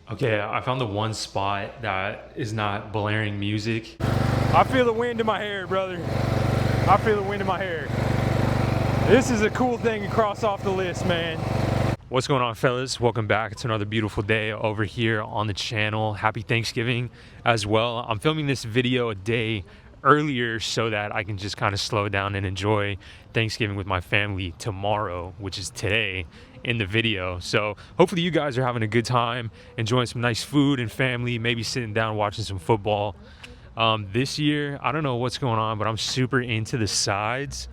Okay, I found the one spot that is not blaring music. I feel the wind in my hair, brother. I feel the wind in my hair. This is a cool thing to cross off the list, man. What's going on, fellas? Welcome back. It's another beautiful day over here on the channel. Happy Thanksgiving as well. I'm filming this video a day earlier so that I can just kind of slow down and enjoy Thanksgiving with my family tomorrow, which is today in the video. So hopefully you guys are having a good time, enjoying some nice food and family, maybe sitting down watching some football. This year, I don't know what's going on, but I'm super into the sides.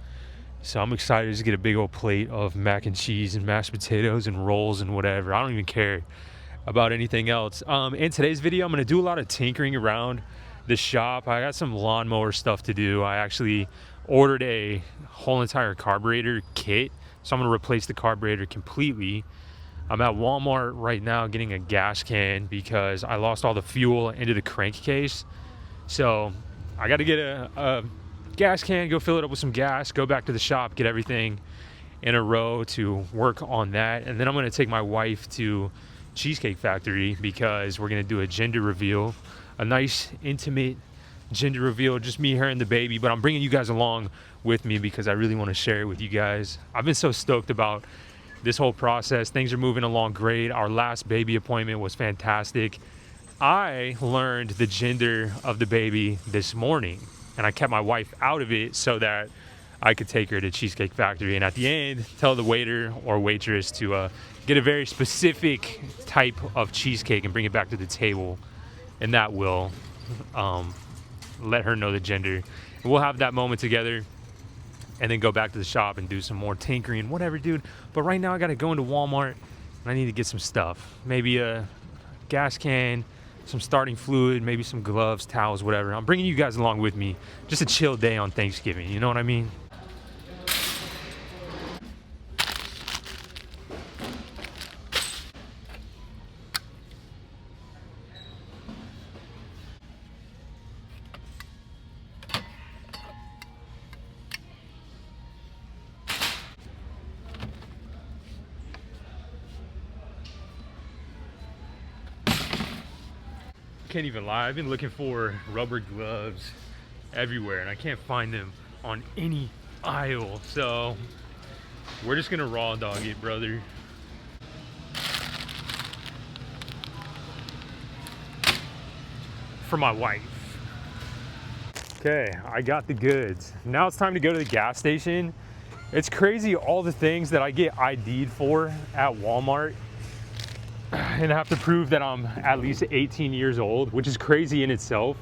So I'm excited to get a big old plate of mac and cheese and mashed potatoes and rolls and whatever. I don't even care about anything else. In today's video, I'm gonna do a lot of tinkering around the shop. I got some lawnmower stuff to do. I actually ordered a whole entire carburetor kit. So I'm gonna replace the carburetor completely. I'm at Walmart right now getting a gas can because I lost all the fuel into the crankcase. So I gotta get a gas can, go fill it up with some gas, go back to the shop, get everything in a row to work on that. And then I'm gonna take my wife to Cheesecake Factory because we're gonna do a gender reveal, a nice intimate gender reveal, just me, her, and the baby. But I'm bringing you guys along with me because I really want to share it with you guys. I've been so stoked about this whole process. Things are moving along great. Our last baby appointment was fantastic. I learned the gender of the baby this morning, and I kept my wife out of it so that I could take her to Cheesecake Factory and at the end tell the waiter or waitress to get a very specific type of cheesecake and bring it back to the table, and that will let her know the gender. And we'll have that moment together and then go back to the shop and do some more tinkering, whatever, dude. But right now I gotta go into Walmart and I need to get some stuff. Maybe a gas can, some starting fluid, maybe some gloves, towels, whatever. I'm bringing you guys along with me. Just a chill day on Thanksgiving, you know what I mean? Can't even lie, I've been looking for rubber gloves everywhere and I can't find them on any aisle, so we're just gonna raw dog it, brother. For my wife. Okay, I got the goods. Now it's time to go to the gas station. It's crazy all the things that I get ID'd for at Walmart and I have to prove that I'm at least 18 years old, which is crazy in itself.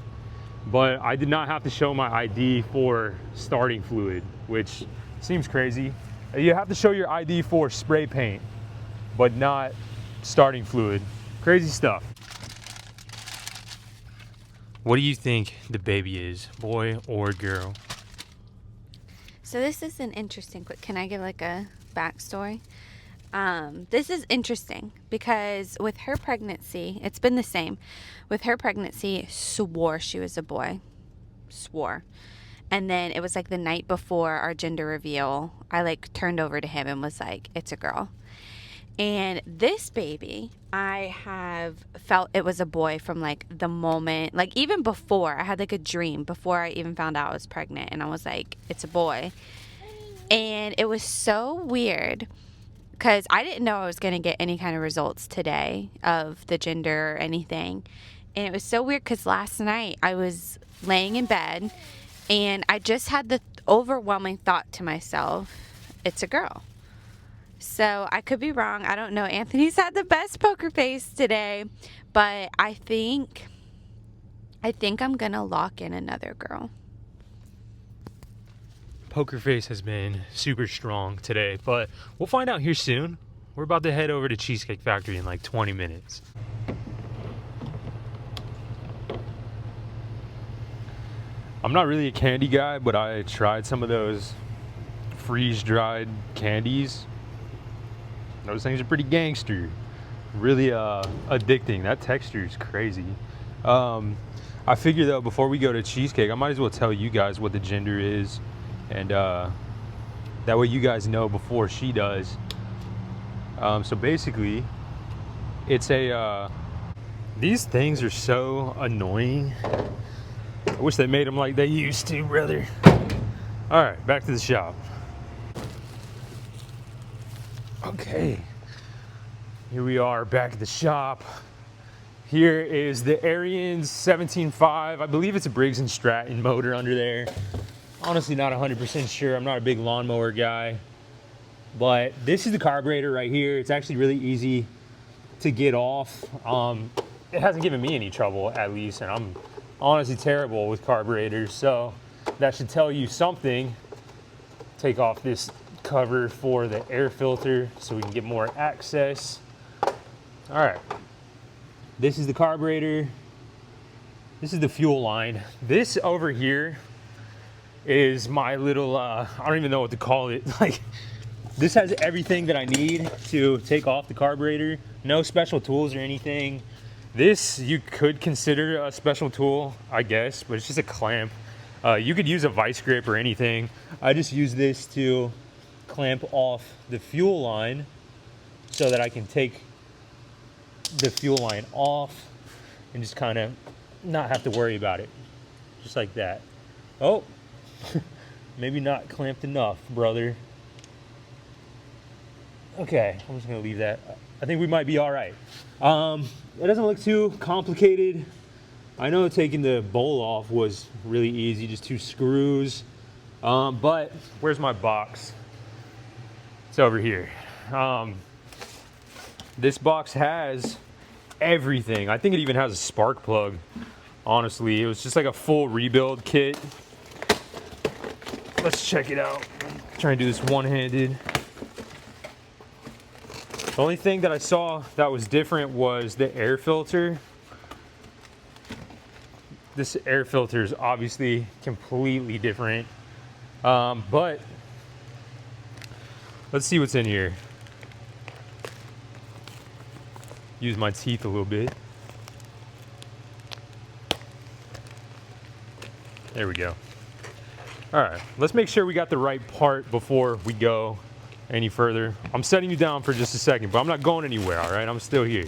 But I did not have to show my ID for starting fluid, which seems crazy. You have to show your ID for spray paint, but not starting fluid. Crazy stuff. What do you think the baby is, boy or girl? So this is an interesting, can I give like a backstory? This is interesting because with her pregnancy, it's been the same. With her pregnancy, swore she was a boy. Swore. And then it was like the night before our gender reveal, I like turned over to him and was like, it's a girl. And this baby, I have felt it was a boy from like the moment, like even before, I had like a dream before I even found out I was pregnant. And I was like, it's a boy. And it was so weird because I didn't know I was going to get any kind of results today of the gender or anything. And it was so weird because last night I was laying in bed and I just had the overwhelming thought to myself, it's a girl. So I could be wrong. I don't know. Anthony's had the best poker face today, but I think I'm going to lock in another girl. Poker face has been super strong today, but we'll find out here soon. We're about to head over to Cheesecake Factory in like 20 minutes. I'm not really a candy guy, but I tried some of those freeze-dried candies. Those things are pretty gangster. Really addicting. That texture is crazy. I figure though, before we go to Cheesecake, I might as well tell you guys what the gender is. And that way you guys know before she does. So basically, it's a These things are so annoying. I wish they made them like they used to, brother. All right, back to the shop. Okay, here we are back at the shop. Here is the Ariens 17.5. I believe it's a Briggs & Stratton motor under there. Honestly, not 100% sure. I'm not a big lawnmower guy. But this is the carburetor right here. It's actually really easy to get off. It hasn't given me any trouble, at least, and I'm honestly terrible with carburetors, so that should tell you something. Take off this cover for the air filter so we can get more access. All right, this is the carburetor. This is the fuel line. This over here is my little, I don't even know what to call it. Like, this has everything that I need to take off the carburetor. No special tools or anything. This you could consider a special tool, I guess, but it's just a clamp. You could use a vice grip or anything. I just use this to clamp off the fuel line so that I can take the fuel line off and just kind of not have to worry about it. Just like that. Oh, maybe not clamped enough, brother. Okay, I'm just gonna leave that. I think we might be all right. It doesn't look too complicated. I know taking the bowl off was really easy, just 2 screws. But where's my box? It's over here. This box has everything. I think it even has a spark plug. Honestly, it was just like a full rebuild kit. Let's check it out. Try and do this one-handed. The only thing that I saw that was different was the air filter. This air filter is obviously completely different. But let's see what's in here. Use my teeth a little bit. There we go. All right, let's make sure we got the right part before we go any further. I'm setting you down for just a second, but I'm not going anywhere, all right? I'm still here.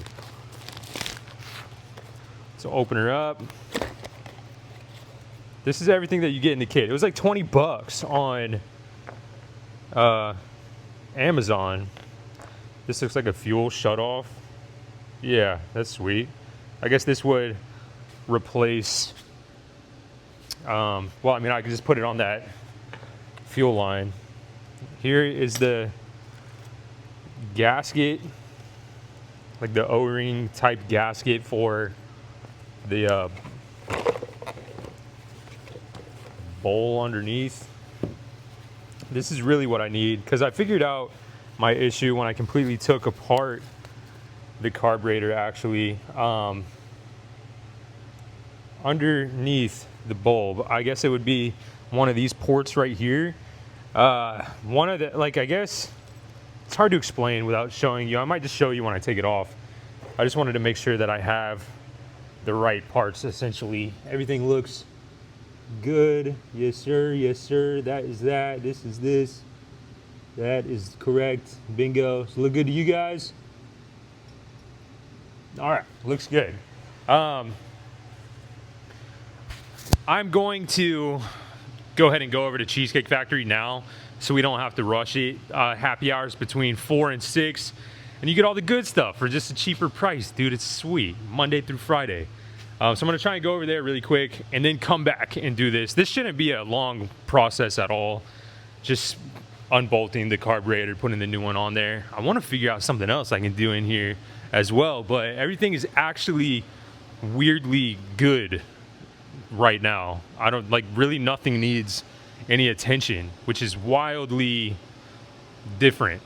So open her up. This is everything that you get in the kit. It was like 20 bucks on Amazon. This looks like a fuel shutoff. Yeah, that's sweet. I guess this would replace, well, I mean, I could just put it on that fuel line. Here is the gasket, like the O-ring type gasket for the bowl underneath. This is really what I need, because I figured out my issue when I completely took apart the carburetor actually. Underneath the bulb, I guess it would be one of these ports right here. One of the, like, I guess it's hard to explain without showing you. I might just show you when I take it off. I just wanted to make sure that I have the right parts. Essentially, everything looks good. Yes sir, yes sir. That is that. This is this. That is correct. Bingo. Does it look good to you guys? All right, looks good. I'm going to go ahead and go over to Cheesecake Factory now so we don't have to rush it. Happy hours between 4 and 6, and you get all the good stuff for just a cheaper price, dude. It's sweet, Monday through Friday. So I'm gonna try and go over there really quick and then come back and do this. This shouldn't be a long process at all. Just unbolting the carburetor, putting the new one on there. I wanna figure out something else I can do in here as well, but everything is actually weirdly good right now. I don't, like, really nothing needs any attention, which is wildly different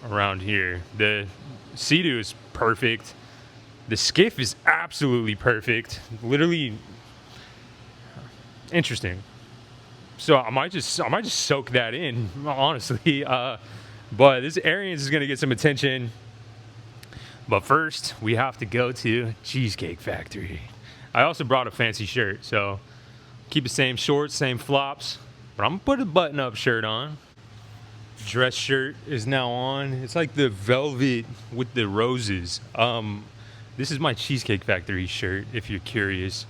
around here. The Sea-Doo is perfect. The Skiff is absolutely perfect. Literally interesting. So I might just soak that in, honestly. But this Ariens is gonna get some attention. But first, we have to go to Cheesecake Factory. I also brought a fancy shirt, so keep the same shorts, same flops. But I'm gonna put a button-up shirt on. Dress shirt is now on. It's like the velvet with the roses. This is my Cheesecake Factory shirt, if you're curious.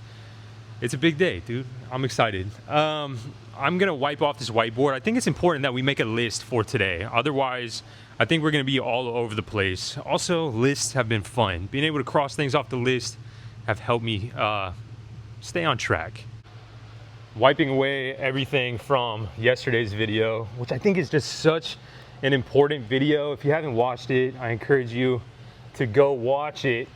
It's a big day, dude. I'm excited. I'm gonna wipe off this whiteboard. I think it's important that we make a list for today. Otherwise, I think we're gonna be all over the place. Also, lists have been fun. Being able to cross things off the list have helped me stay on track. Wiping away everything from yesterday's video, which I think is just such an important video. If you haven't watched it, I encourage you to go watch it.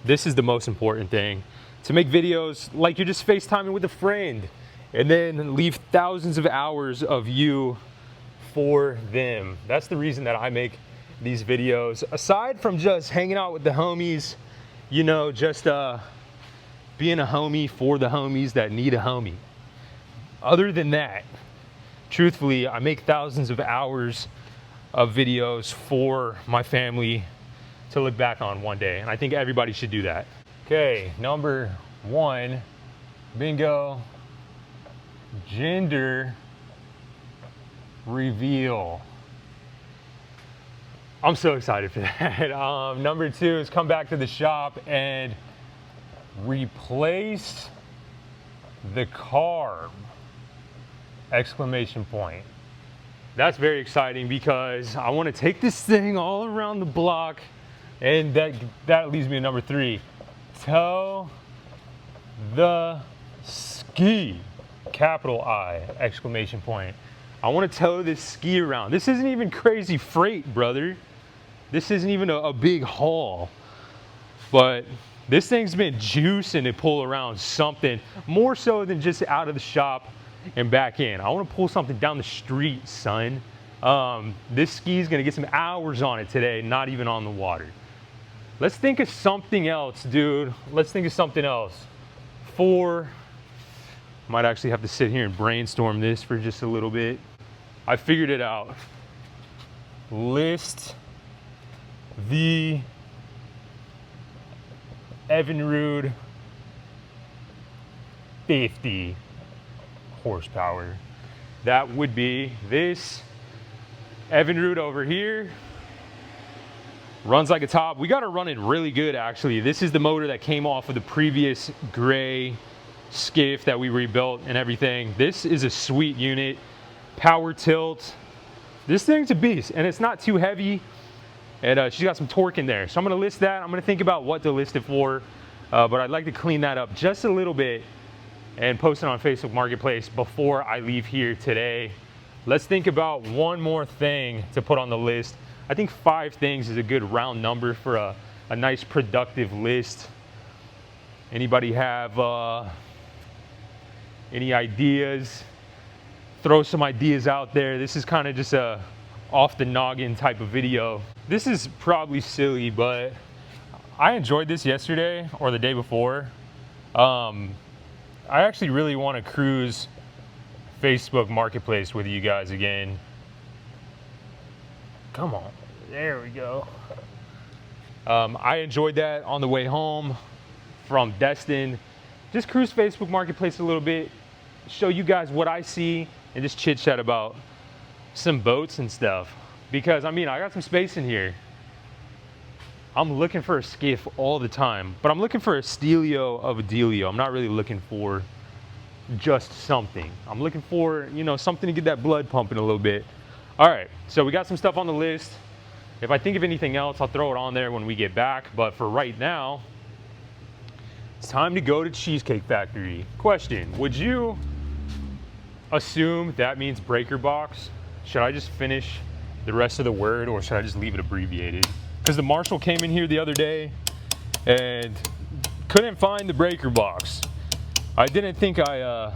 This is the most important thing. To make videos like you're just FaceTiming with a friend and then leave thousands of hours of you for them. That's the reason that I make these videos. Aside from just hanging out with the homies, you know, just being a homie for the homies that need a homie. Other than that, truthfully, I make thousands of hours of videos for my family to look back on one day, and I think everybody should do that. Okay, number 1, bingo, gender reveal. I'm so excited for that. Number 2 is come back to the shop and replace the carb, exclamation point. That's very exciting because I want to take this thing all around the block, and that leads me to number 3. Tow the ski, capital I, exclamation point. I want to tow this ski around. This isn't even crazy freight, brother. This isn't even a big haul, but this thing's been juicing to pull around something more so than just out of the shop and back in. I want to pull something down the street, son. This ski's gonna get some hours on it today, not even on the water. Let's think of something else, dude. Let's think of something else. Might actually have to sit here and brainstorm this for just a little bit. I figured it out. List the Evinrude 50 horsepower. That would be this Evinrude over here. Runs like a top. We got it running really good, actually. This is the motor that came off of the previous gray Skiff that we rebuilt and everything. This is a sweet unit. Power tilt. This thing's a beast, and it's not too heavy, and she's got some torque in there. So I'm gonna list that. I'm gonna think about what to list it for, but I'd like to clean that up just a little bit and post it on Facebook Marketplace before I leave here today. Let's think about one more thing to put on the list. I think 5 things is a good round number for a nice productive list. Anybody have any ideas? Throw some ideas out there. This is kind of just a off the noggin type of video. This is probably silly, but I enjoyed this yesterday or the day before. I actually really want to cruise Facebook Marketplace with you guys again. Come on, there we go. I enjoyed that on the way home from Destin. Just cruise Facebook Marketplace a little bit, show you guys what I see, and just chit chat about some boats and stuff. Because I mean, I got some space in here. I'm looking for a skiff all the time, but I'm looking for a Steelio of a dealio. I'm not really looking for just something. I'm looking for, you know, something to get that blood pumping a little bit. All right, so we got some stuff on the list. If I think of anything else, I'll throw it on there when we get back. But for right now, it's time to go to Cheesecake Factory. Question, would you assume that means breaker box? Should I just finish the rest of the word, or should I just leave it abbreviated? Because the marshal came in here the other day and couldn't find the breaker box. I didn't think I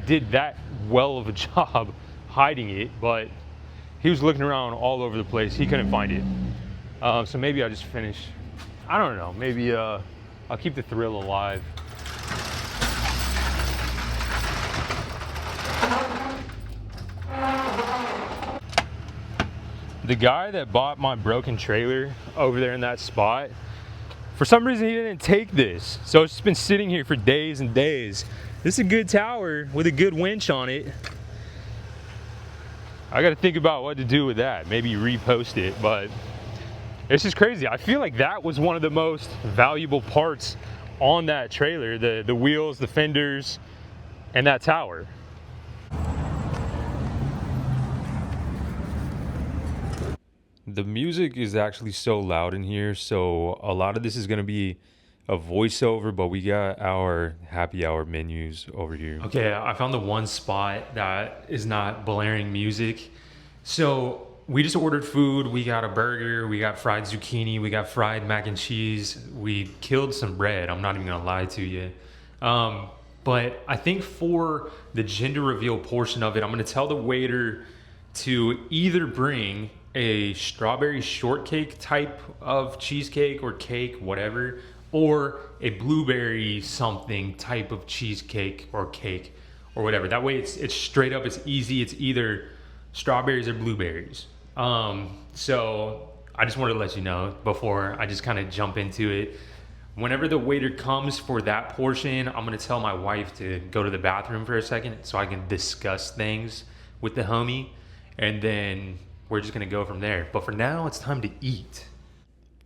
did that well of a job hiding it, but he was looking around all over the place. He couldn't find it. So maybe I'll just finish. I don't know. Maybe I'll keep the thrill alive. The guy that bought my broken trailer over there in that spot, for some reason he didn't take this. So it's just been sitting here for days and days. This is a good tower with a good winch on it. I got to think about what to do with that. Maybe repost it, but It's just crazy. I feel like that was one of the most valuable parts on that trailer, the wheels, the fenders, and that tower. The music is actually so loud in here, so a lot of this is gonna be a voiceover, but we got our happy hour menus over here. Okay, I found the one spot that is not blaring music. So we just ordered food. We got a burger, we got fried zucchini, we got fried mac and cheese. We killed some bread, I'm not even gonna lie to you. But I think for the gender reveal portion of it, I'm gonna tell the waiter to either bring a strawberry shortcake type of cheesecake or cake, whatever, or a blueberry something type of cheesecake or cake or whatever. That way it's straight up, it's easy. It's either strawberries or blueberries. So I just wanted to let you know before I just kind of jump into it. Whenever the waiter comes for that portion, I'm gonna tell my wife to go to the bathroom for a second so I can discuss things with the homie, and then we're just gonna go from there. But for now, it's time to eat.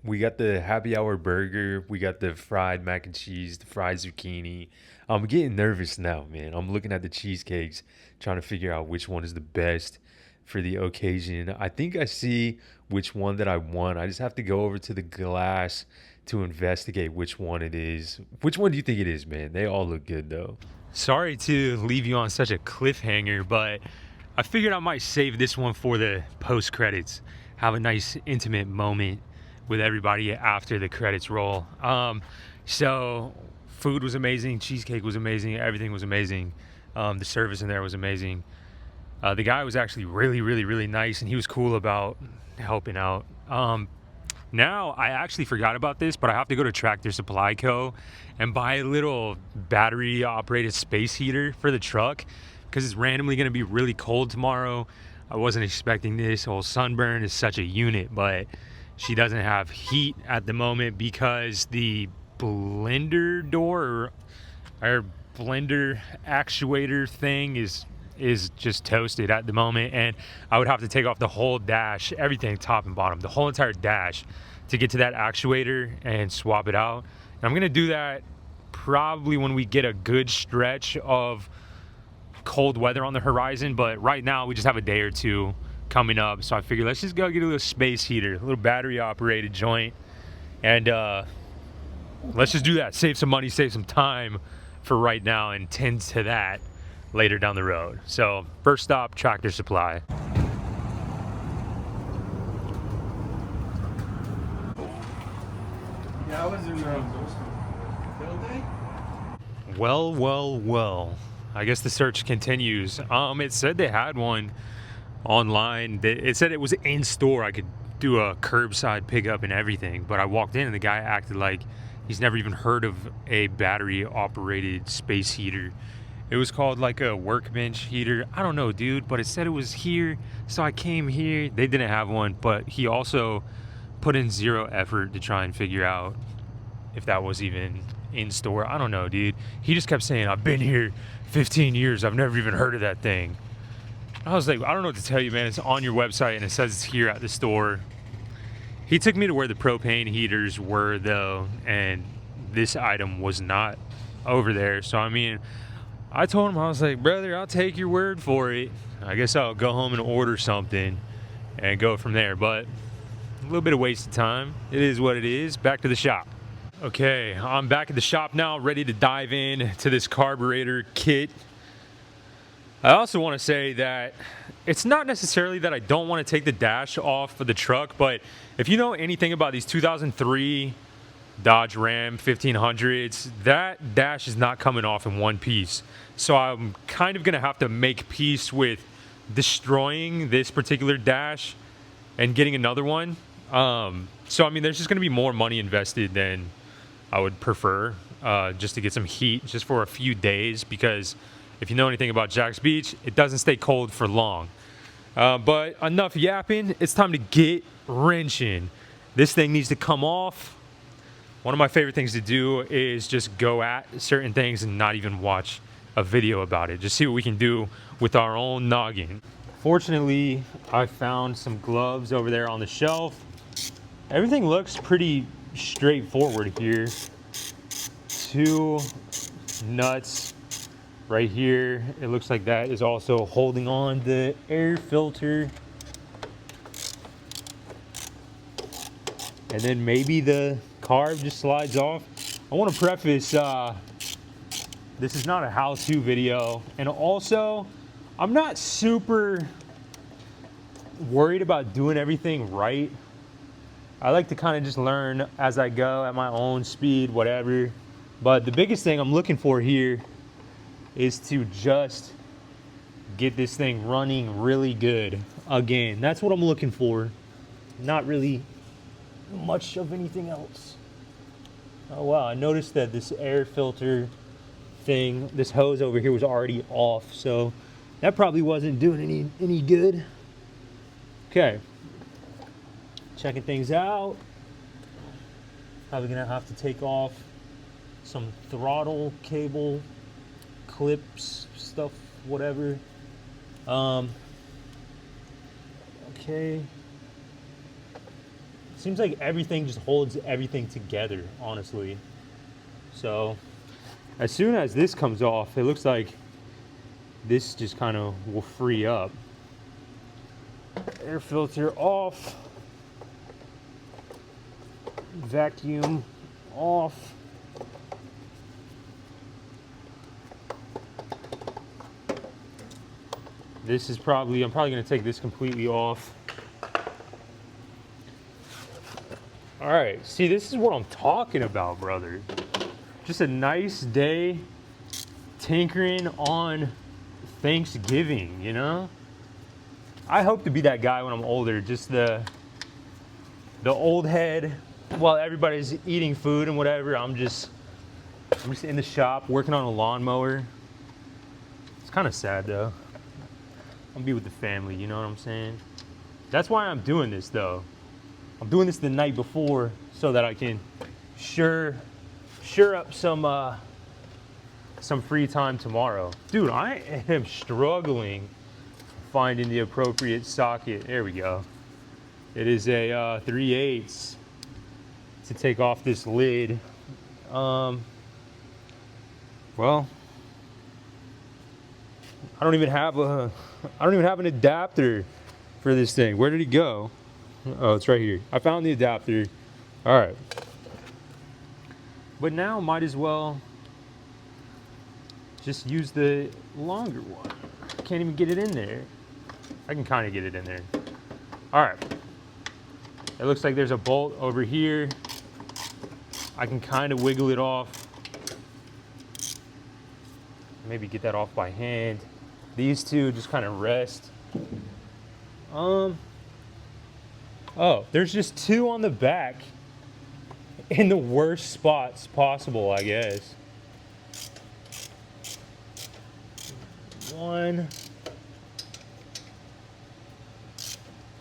We got the happy hour burger, we got the fried mac and cheese, the fried zucchini. I'm getting nervous now, man. I'm looking at the cheesecakes, trying to figure out which one is the best for the occasion. I think I see which one that I want. I just have to go over to the glass to investigate which one it is. Which one do you think it is, man? They all look good though. Sorry to leave you on such a cliffhanger, but I figured I might save this one for the post credits. Have a nice intimate moment with everybody after the credits roll. So food was amazing, cheesecake was amazing, everything was amazing. The service in there was amazing. The guy was actually really nice, and he was cool about helping out. Now I actually forgot about this, but I have to go to Tractor Supply Co. and buy a little battery operated space heater for the truck, because it's randomly going to be really cold tomorrow. I wasn't expecting this. Whole Sunburn is such a unit, but she doesn't have heat at the moment because the blender door or blender actuator thing is just toasted at the moment, and I would have to take off the whole dash, everything top and bottom, the whole entire dash, to get to that actuator and swap it out. And I'm gonna do that probably when we get a good stretch of cold weather on the horizon, but right now we just have a day or two coming up, so I figured let's just go get a little space heater, a little battery operated joint, and let's just do that. Save some money, save some time for right now, and tend to that later down the road. So first stop, Tractor Supply. Yeah, I was in Well. I guess the search continues. It said they had one online. It said it was in store. I could do a curbside pickup and everything, but I walked in and the guy acted like he's never even heard of a battery operated space heater. It was called like a workbench heater. I don't know, dude, but it said it was here, so I came here. They didn't have one, but he also put in zero effort to try and figure out if that was even in store. I don't know, dude. He just kept saying, I've been here 15 years. I've never even heard of that thing. I was like, I don't know what to tell you, man. It's on your website and it says it's here at the store. He took me to where the propane heaters were, though, and this item was not over there. So, I mean, I told him, I was like, brother, I'll take your word for it. I guess I'll go home and order something and go from there. But a little bit of wasted time. It is what it is. Back to the shop. Okay, I'm back at the shop now, ready to dive in to this carburetor kit. I also want to say that it's not necessarily that I don't want to take the dash off of the truck, but if you know anything about these 2003 Dodge Ram 1500s, that dash is not coming off in one piece. So I'm kind of going to have to make peace with destroying this particular dash and getting another one. So, I mean, there's just going to be more money invested than I would prefer, just to get some heat just for a few days, because if you know anything about Jack's Beach, it doesn't stay cold for long. But enough yapping, it's time to get wrenching. This thing needs to come off. One of my favorite things to do is just go at certain things and not even watch a video about it. Just see what we can do with our own noggin. Fortunately, I found some gloves over there on the shelf. Everything looks pretty straightforward here. 2 nuts right here. It looks like that is also holding on the air filter. And then maybe the carb just slides off. I want to preface, this is not a how-to video. And also, I'm not super worried about doing everything right. I like to kind of just learn as I go at my own speed, whatever. But the biggest thing I'm looking for here is to just get this thing running really good. Again, that's what I'm looking for. Not really much of anything else. Oh wow, I noticed that this air filter thing, this hose over here was already off, so that probably wasn't doing any good. Okay, checking things out. Probably gonna have to take off some throttle cable clips, stuff, whatever. Okay. Seems like everything just holds everything together, honestly. So as soon as this comes off, it looks like this just kind of will free up. Air filter off. Vacuum off. This is probably, I'm probably gonna take this completely off. All right, see, this is what I'm talking about, brother. Just a nice day tinkering on Thanksgiving, you know? I hope to be that guy when I'm older, just the old head, while everybody's eating food and whatever, I'm just in the shop working on a lawnmower. It's kind of sad though. I'm gonna be with the family, you know what I'm saying? That's why I'm doing this though. I'm doing this the night before so that I can sure up some free time tomorrow. Dude, I am struggling finding the appropriate socket. There we go. It is a 3/8 to take off this lid. Well, I don't even have an adapter for this thing. Where did it go? Oh, it's right here. I found the adapter. All right. But now might as well just use the longer one. Can't even get it in there. I can kind of get it in there. All right. It looks like there's a bolt over here. I can kind of wiggle it off. Maybe get that off by hand. These two just kind of rest. Oh, there's just 2 on the back in the worst spots possible, I guess. 1,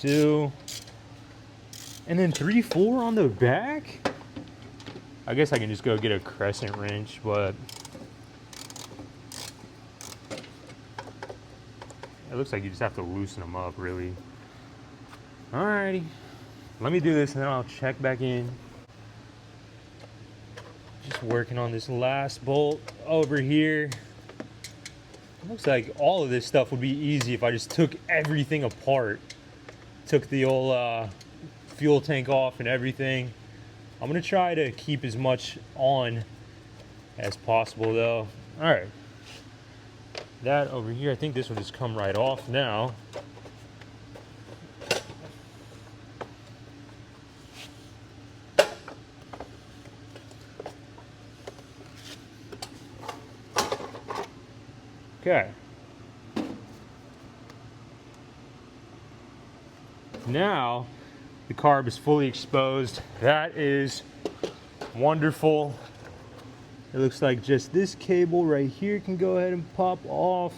2, and then 3, 4 on the back? I guess I can just go get a crescent wrench, but it looks like you just have to loosen them up, really. Alrighty. Let me do this and then I'll check back in. Just working on this last bolt over here. Looks like all of this stuff would be easy if I just took everything apart. Took the old fuel tank off and everything. I'm gonna try to keep as much on as possible though. All right. That over here, I think this will just come right off now. Okay. Now the carb is fully exposed. That is wonderful. It looks like just this cable right here can go ahead and pop off.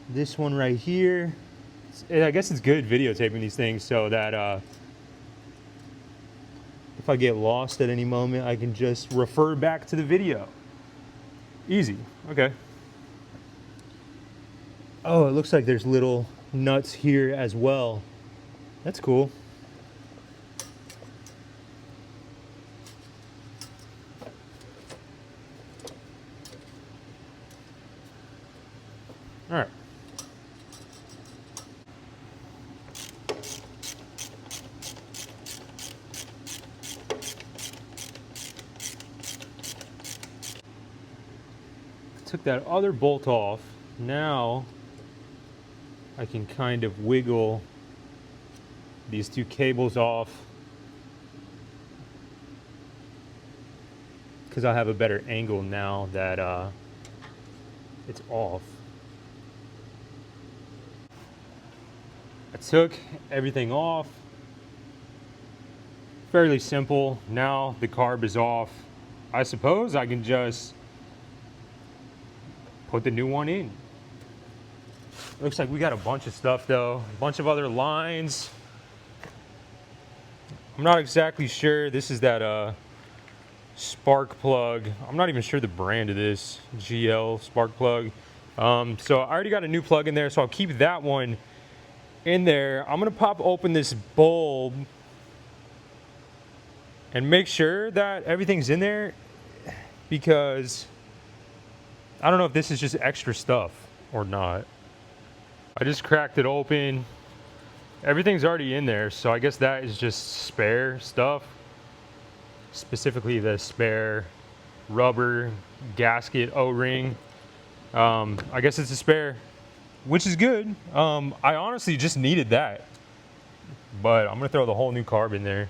This one right here. I guess it's good videotaping these things so that if I get lost at any moment, I can just refer back to the video. Easy. Okay. Oh, it looks like there's little nuts here as well. That's cool. took that other bolt off. Now I can kind of wiggle these two cables off because I have a better angle now that it's off. I took everything off. Fairly simple. Now the carb is off. I suppose I can just put the new one in. Looks like we got a bunch of stuff though, a bunch of other lines. I'm not exactly sure. This is that spark plug. I'm not even sure the brand of this GL spark plug. So I already got a new plug in there, so I'll keep that one in there. I'm gonna pop open this bulb and make sure that everything's in there, because I don't know if this is just extra stuff or not. I just cracked it open. Everything's already in there, so I guess that is just spare stuff. Specifically the spare rubber gasket O-ring. I guess it's a spare, which is good. I honestly just needed that, but I'm gonna throw the whole new carb in there.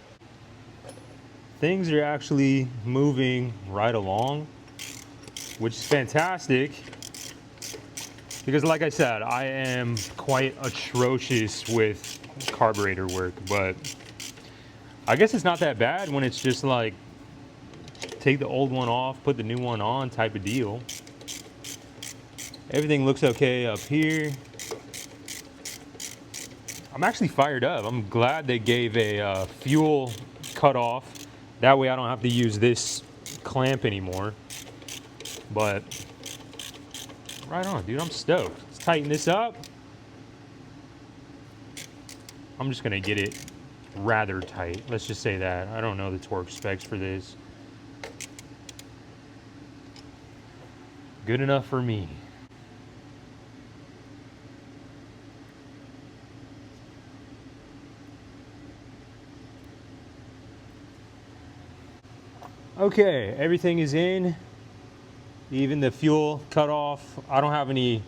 Things are actually moving right along, which is fantastic, because like I said, I am quite atrocious with carburetor work, but I guess it's not that bad when it's just like take the old one off, put the new one on type of deal. Everything looks okay up here. I'm actually fired up. I'm glad they gave a fuel cutoff. That way I don't have to use this clamp anymore. But right on, dude, I'm stoked. Let's tighten this up. I'm just gonna get it rather tight. Let's just say that. I don't know the torque specs for this. Good enough for me. Okay, everything is in, even the fuel cut off. I don't have any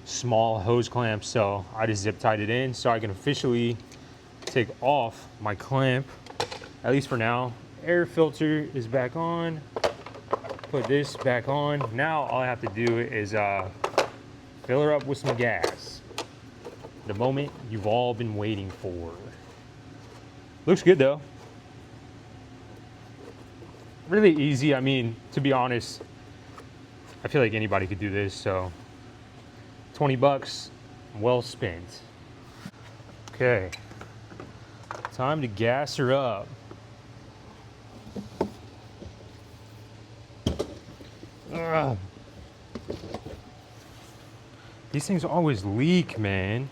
small hose clamps, so I just zip tied it in so I can officially take off my clamp, at least for now. Air filter is back on. Put this back on. Now all I have to do is fill her up with some gas. The moment you've all been waiting for. Looks good though. Really easy. I mean, to be honest, I feel like anybody could do this, so 20 bucks, well spent. Okay, time to gas her up. Ugh. These things always leak, man.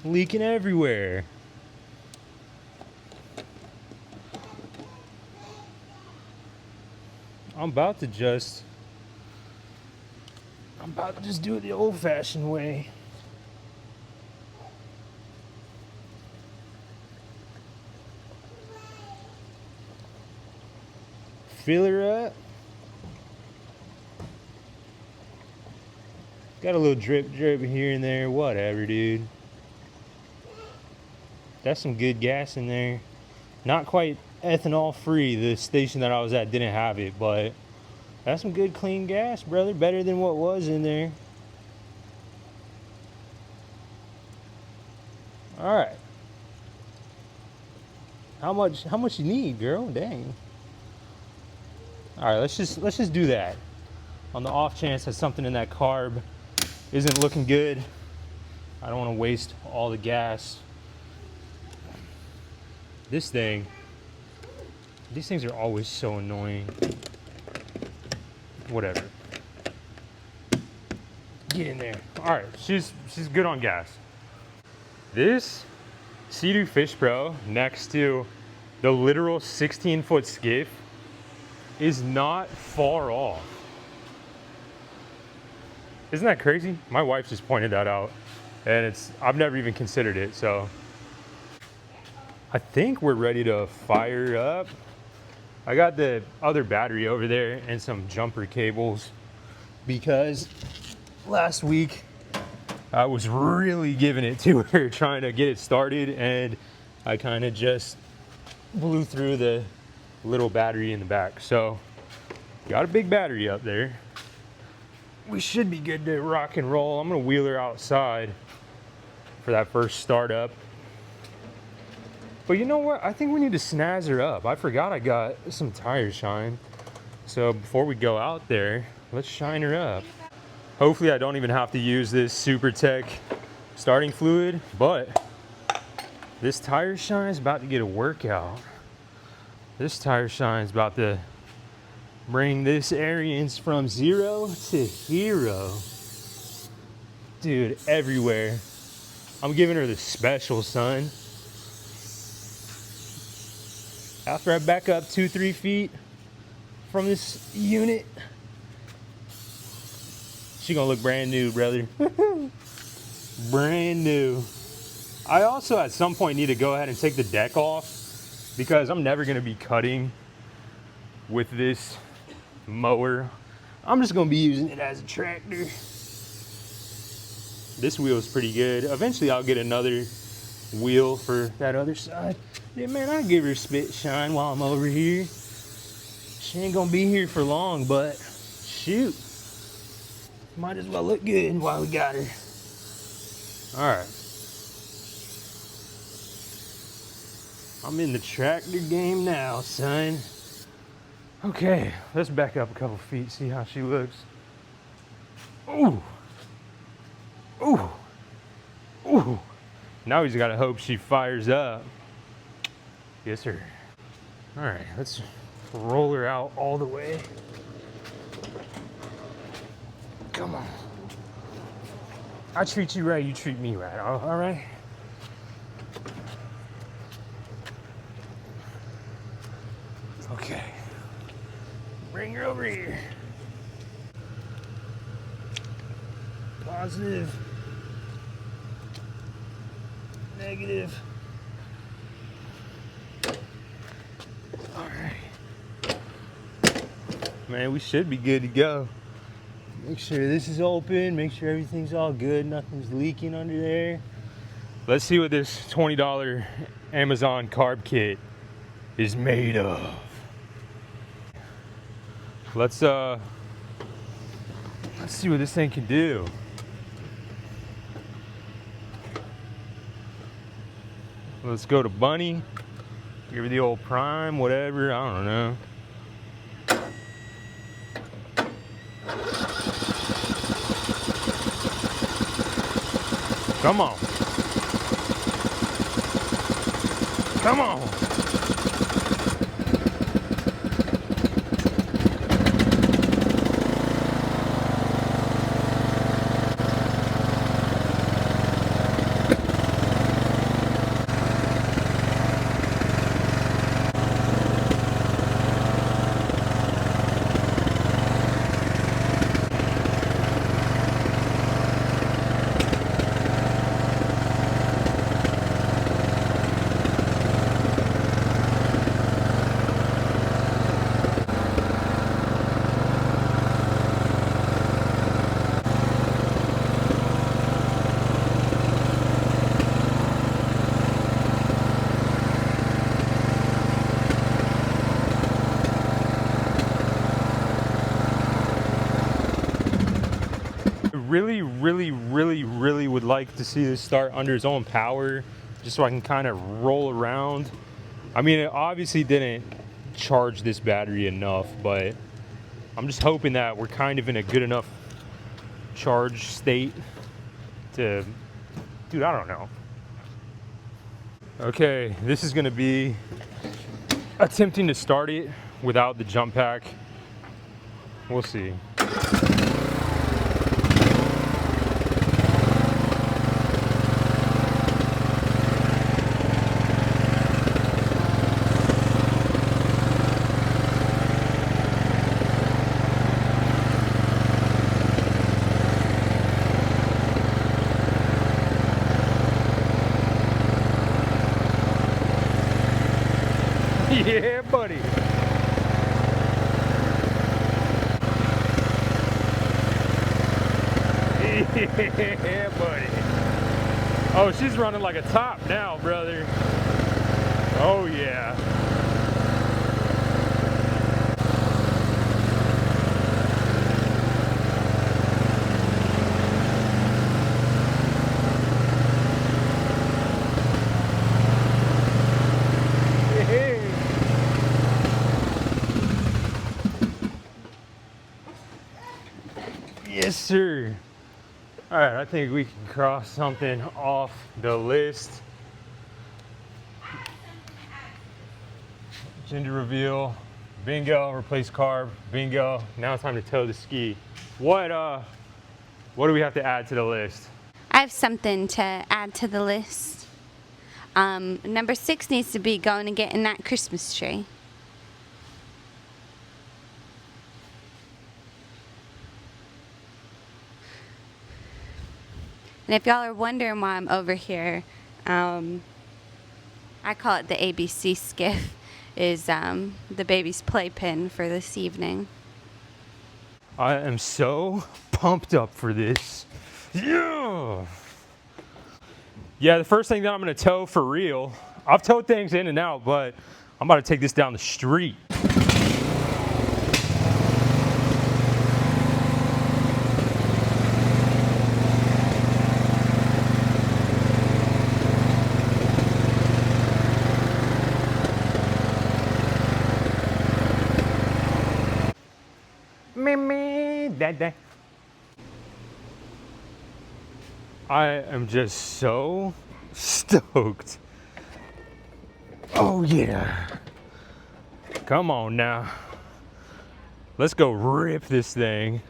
Leaking everywhere. I'm about to just do it the old-fashioned way. Fill her up. Got a little drip here and there, whatever, dude. That's some good gas in there. Not quite ethanol free. The station that I was at didn't have it, but that's some good clean gas, brother. Better than what was in there. All right. How much you need, girl? Dang. All right, let's just do that. On the off chance that something in that carb isn't looking good, I don't want to waste all the gas. These things are always so annoying. Whatever. Get in there. All right, she's good on gas. This Sea-Doo Fish Pro next to the literal 16-foot Skiff is not far off. Isn't that crazy? My wife just pointed that out, and I've never even considered it, so I think we're ready to fire up. I got the other battery over there and some jumper cables because last week I was really giving it to her trying to get it started, and I kind of just blew through the little battery in the back. So got a big battery up there. We should be good to rock and roll. I'm gonna wheel her outside for that first startup. But you know what? I think we need to snazz her up. I forgot I got some tire shine. So before we go out there, let's shine her up. Hopefully I don't even have to use this Super Tech starting fluid, but this tire shine is about to get a workout. This tire shine is about to bring this Arians from 0 to hero. Dude, everywhere. I'm giving her the special, son. After I back up 2-3 feet from this unit, she gonna look brand new, brother. Brand new. I also at some point need to go ahead and take the deck off because I'm never gonna be cutting with this mower. I'm just gonna be using it as a tractor. This wheel is pretty good. Eventually I'll get another wheel for that other side. Yeah, man, I'll give her spit shine while I'm over here. She ain't gonna be here for long, but shoot, might as well look good while we got her. All right, I'm in the tractor game now, son. Okay, let's back up a couple feet, see how she looks. Ooh, ooh, ooh. Now we just gotta hope she fires up. Yes, sir. All right, let's roll her out all the way. Come on. I treat you right, you treat me right, all right? Okay. Bring her over here. Positive. Negative. All right. Man, we should be good to go. Make sure this is open, make sure everything's all good, nothing's leaking under there. Let's see what this $20 Amazon carb kit is made of. Let's see what this thing can do. Let's go to Bunny, give her the old prime, whatever, I don't know. Come on. Come on. Really would like to see this start under its own power, just so I can kind of roll around. I mean, it obviously didn't charge this battery enough, but I'm just hoping that we're kind of in a good enough charge state to, dude, I don't know. Okay, this is gonna be attempting to start it without the jump pack. We'll see. Yeah, buddy. Yeah, buddy. Oh, she's running like a top now, brother. Oh, yeah. Yes, sir. All right, I think we can cross something off the list. Gender reveal, bingo. Replace carb, bingo. Now it's time to tow the ski. What do we have to add to the list? I have something to add to the list. Number 6 needs to be going and getting that Christmas tree. And if y'all are wondering why I'm over here, I call it the ABC Skiff, is the baby's playpen for this evening. I am so pumped up for this. Yeah! Yeah, the first thing that I'm gonna tow for real, I've towed things in and out, but I'm about to take this down the street. Dad. I am just so stoked. Oh yeah. Come on now. Let's go rip this thing.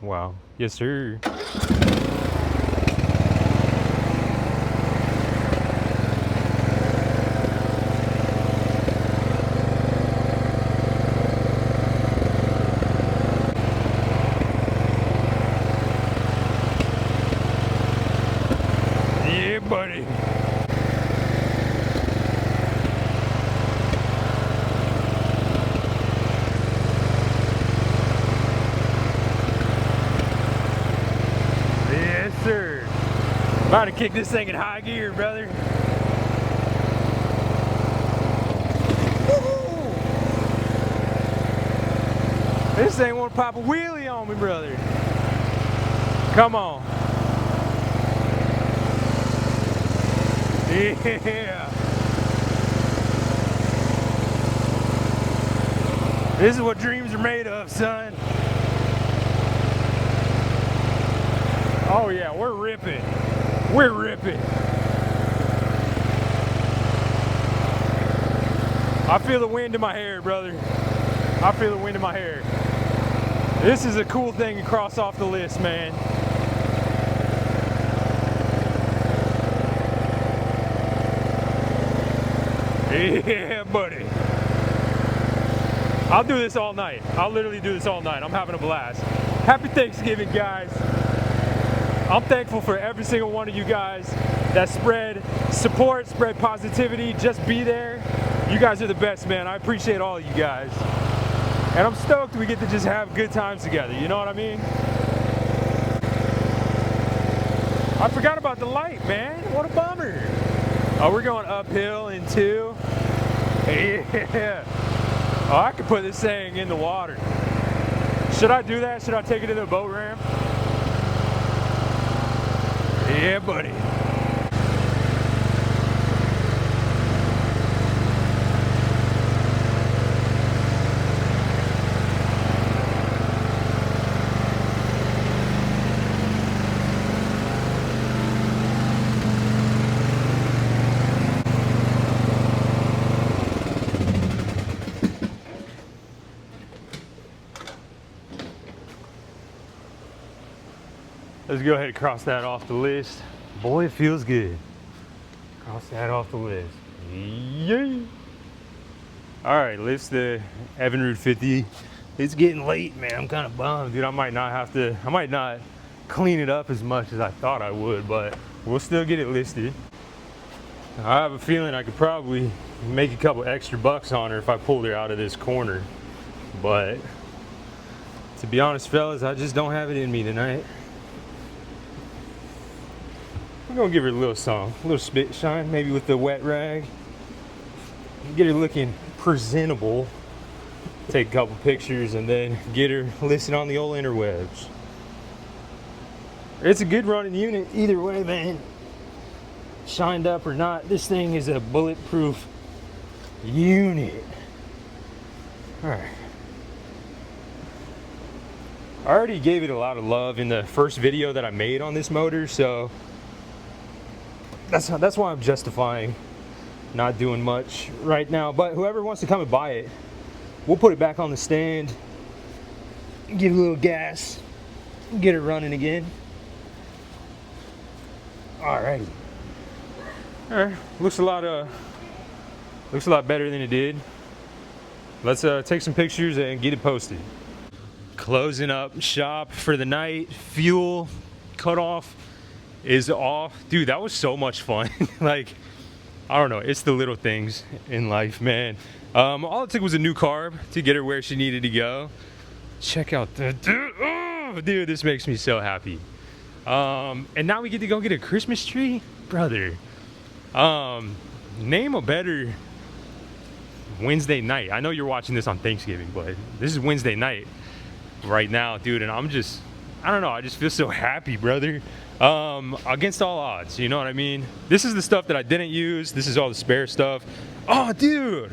Wow. Yes, sir. Buddy. Yes, sir. About to kick this thing in high gear, brother. Woo! This thing want to pop a wheelie on me, brother. Come on. Yeah. This is what dreams are made of, son. Oh yeah, we're ripping. We're ripping. I feel the wind in my hair, brother. I feel the wind in my hair. This is a cool thing to cross off the list, man. Yeah, buddy. I'll do this all night. I'll literally do this all night. I'm having a blast. Happy Thanksgiving, guys. I'm thankful for every single one of you guys that spread support, spread positivity, just be there. You guys are the best, man. I appreciate all of you guys. And I'm stoked we get to just have good times together. You know what I mean? I forgot about the light, man. What a bummer. Oh, we're going uphill in 2. Yeah. Oh, I could put this thing in the water. Should I do that? Should I take it to the boat ramp? Yeah, buddy. Let's go ahead and cross that off the list. Boy, it feels good. Cross that off the list. Yeah. All right, list the Evinrude 50. It's getting late, man. I'm kind of bummed, dude. I might not clean it up as much as I thought I would, but we'll still get it listed. I have a feeling I could probably make a couple extra bucks on her if I pulled her out of this corner, but To be honest, fellas, I just don't have it in me tonight. We're gonna give her a little song, a little spit shine, maybe with the wet rag. Get her looking presentable. Take a couple pictures and then get her listed on the old interwebs. It's a good running unit either way, man. Shined up or not, this thing is a bulletproof unit. All right. I already gave it a lot of love in the first video that I made on this motor, so that's why I'm justifying not doing much right now. But whoever wants to come and buy it, we'll put it back on the stand, give it a little gas, get it running again. Alrighty. Alright, looks a lot better than it did. Let's take some pictures and get it posted. Closing up shop for the night. Fuel cutoff is off. Dude, that was so much fun. Like, I don't know, it's the little things in life, man. All it took was a new carb to get her where she needed to go. Check out the dude. Oh, dude, this makes me so happy. And now we get to go get a Christmas tree, brother. Name a better Wednesday night. I know you're watching this on Thanksgiving, but this is Wednesday night right now, dude, and I don't know, I just feel so happy, brother. Against all odds, you know what I mean? This is the stuff that I didn't use. This is all the spare stuff. Oh, dude.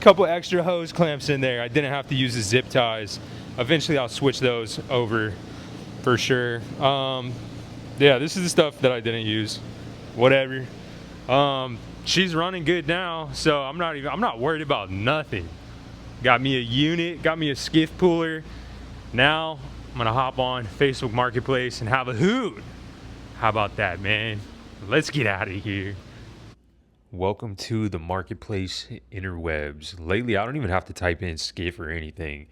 Couple extra hose clamps in there. I didn't have to use the zip ties. Eventually I'll switch those over for sure. Yeah, this is the stuff that I didn't use. Whatever. She's running good now, so I'm not worried about nothing. Got me a unit, got me a skiff puller. Now I'm gonna hop on Facebook Marketplace and have a hoot. How about that, man? Let's get out of here. Welcome to the Marketplace interwebs. Lately, I don't even have to type in Skiff or anything.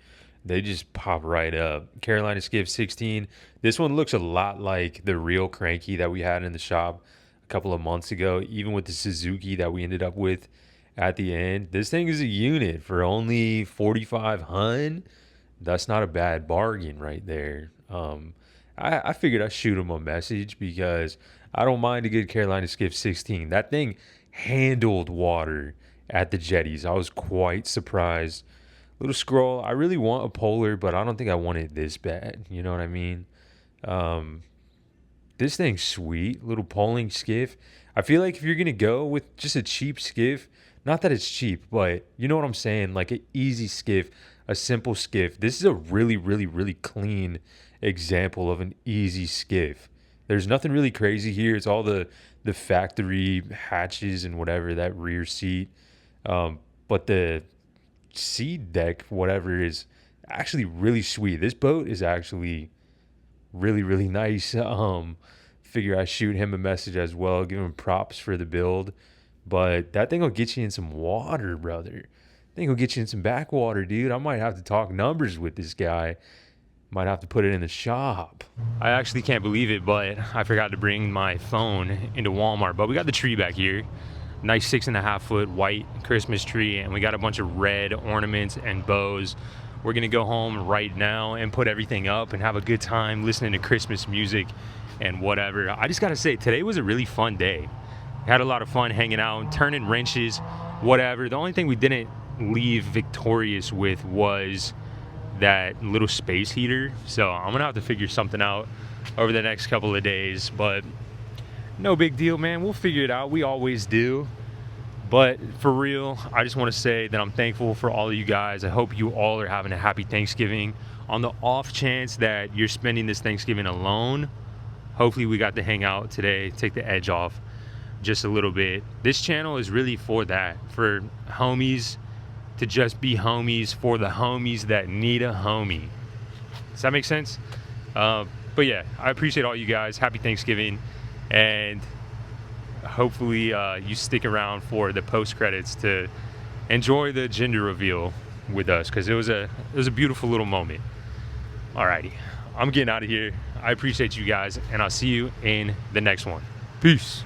They just pop right up. Carolina Skiff 16. This one looks a lot like the real cranky that we had in the shop a couple of months ago, even with the Suzuki that we ended up with at the end. This thing is a unit for only 4,500. That's not a bad bargain right there. I figured I'd shoot him a message because I don't mind a good Carolina Skiff 16. That thing handled water at the jetties. I was quite surprised. Little scroll. I really want a polar, but I don't think I want it this bad. You know what I mean? This thing's sweet. Little poling skiff. I feel like if you're going to go with just a cheap skiff, not that it's cheap, but you know what I'm saying? Like an easy skiff, a simple skiff. This is a really, really, really clean example of an easy skiff. There's nothing really crazy here. It's all the factory hatches and whatever, that rear seat. But the seat deck, whatever, is actually really sweet. This boat is actually really, really nice. Figure I shoot him a message as well, give him props for the build. But that thing will get you in some water, brother. That thing will get you in some backwater, dude. I might have to talk numbers with this guy. Might have to put it in the shop. I actually can't believe it, but I forgot to bring my phone into Walmart. But we got the tree back here. Nice 6.5 foot white Christmas tree, and we got a bunch of red ornaments and bows. We're gonna go home right now and put everything up and have a good time listening to Christmas music and whatever. I just gotta say, today was a really fun day. Had a lot of fun hanging out, turning wrenches, whatever. The only thing we didn't leave victorious with was that little space heater. So I'm gonna have to figure something out over the next couple of days, but no big deal, man. We'll figure it out. We always do. But for real, I just want to say that I'm thankful for all of you guys. I hope you all are having a happy Thanksgiving. On the off chance that you're spending this Thanksgiving alone, hopefully we got to hang out today, take the edge off just a little bit. This channel is really for that, for homies to just be homies, for the homies that need a homie. Does that make sense? But yeah, I appreciate all you guys. Happy Thanksgiving. And hopefully you stick around for the post credits to enjoy the gender reveal with us, because it was a beautiful little moment. Alrighty, I'm getting out of here. I appreciate you guys, and I'll see you in the next one. Peace.